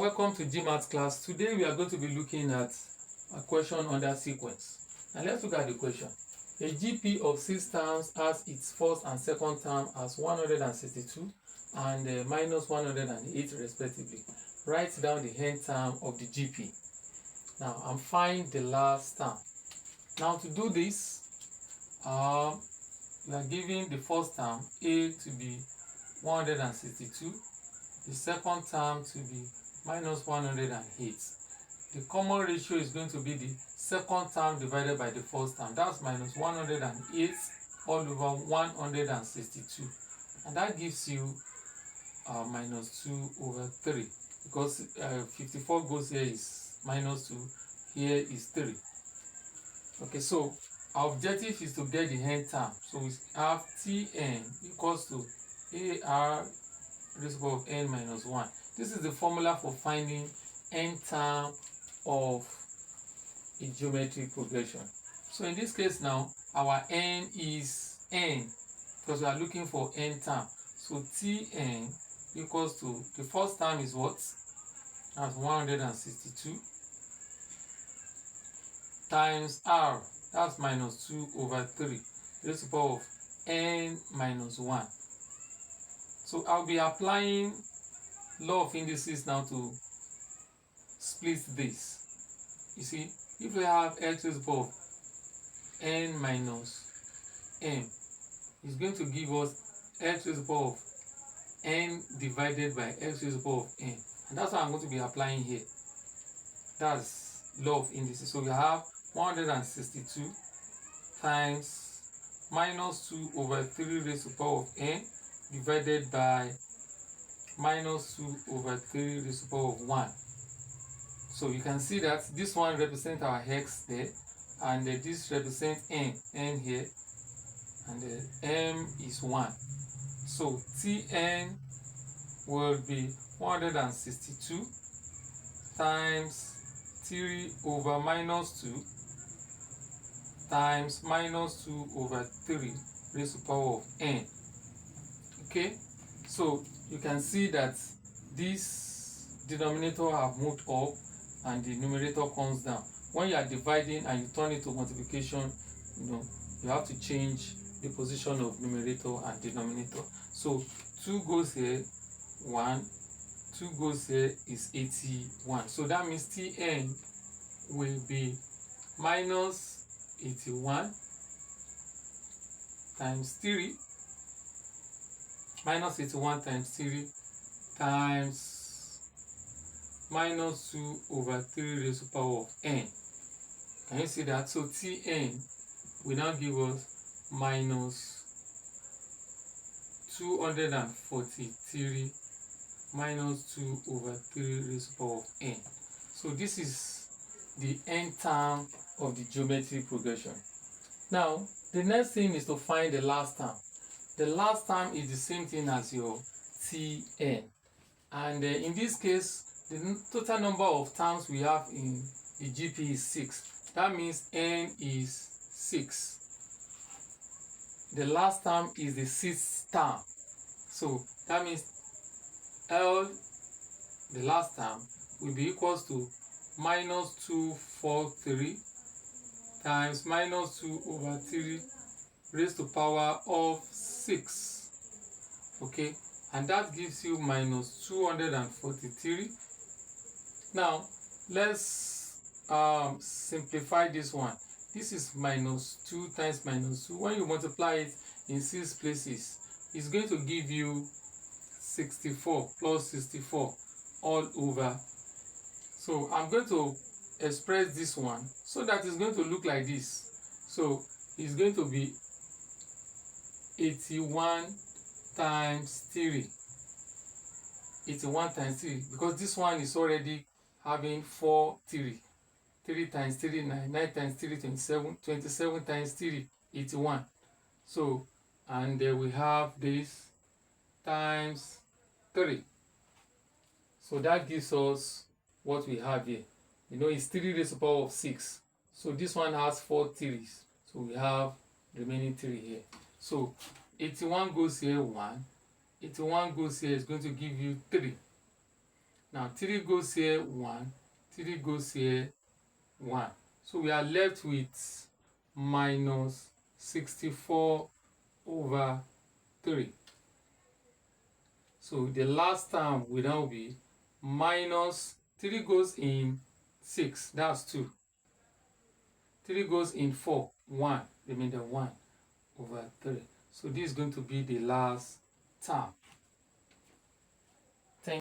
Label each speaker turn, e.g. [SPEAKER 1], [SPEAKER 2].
[SPEAKER 1] Welcome to GMats class. Today we are going to be looking at a question under sequence. Now let's look at the question. A GP of 6 terms has its first and second term as 162 and minus 108 respectively. Write down the nth term of the GP. Now and find the last term. Now to do this, we are giving the first term A to be 162, the second term to be minus 108. The common ratio is going to be the second term divided by the first term. That's minus 108 all over 162. And that gives you minus 2 over 3. Because 54 goes here is minus 2, here is 3. Okay, so our objective is to get the nth term. So we have Tn equals to AR raised to the power of n minus 1. This is the formula for finding nth term of a geometric progression. So in this case now, our n is n because we are looking for n term. So Tn equals to, the first term is what? That's 162 times r, that's minus 2 over 3 raised to the power of n minus 1. So I'll be applying law of indices now to split this. You see, if we have x raised to the power of n minus m, it's going to give us x raised to the power of n divided by x raised to the power of n. And that's what I'm going to be applying here. That's law of indices. So we have 162 times minus 2 over 3 raised to the power of n divided by minus 2 over 3 raised to the power of 1. So you can see that this one represents our x there, and this represents n here, and m is 1. So Tn will be 162 times 3 over minus 2 times minus 2 over 3 raised to the power of n. Okay, so you can see that this denominator have moved up and the numerator comes down. When you are dividing and you turn it to multiplication, you have to change the position of numerator and denominator. So 2 goes here, 1, 2 goes here is 81. So that means Tn will be minus 81 times 3, minus 81 times 3 times minus 2 over 3 raised to the power of n. Can you see that? So Tn will now give us minus 243 minus 2 over 3 raised to the power of n. So this is the nth term of the geometric progression. Now, the next thing is to find the last term. The last term is the same thing as your Tn. And in this case, the total number of terms we have in the GP is 6. That means n is 6. The last term is the 6th term. So that means L, the last term, will be equals to minus 243 times minus 2 over 3 raised to the power of 6. Okay, and that gives you minus 243. Now let's simplify this one. This is minus 2 times minus 2. When you multiply it in 6 places, it's going to give you 64 plus 64 all over. So I'm going to express this one so that it's going to look like this. So it's going to be 81 times 3. 81 times 3, because this one is already having 4 3. 3 times 3, 9. 9 times 3, 27. 27 times 3, 81. So, and we have this times 3. So that gives us what we have here. It's 3 raised to the power of 6. So this one has 4 3's. So we have remaining 3 here. So 81 goes here 1. 81 goes here is going to give you 3. Now 3 goes here 1, 3 goes here 1. So we are left with minus 64 over 3. So the last term will now be minus 3 goes in 6, that's 2. 3 goes in 4, 1, remainder 1 over 3. So this is going to be the last term.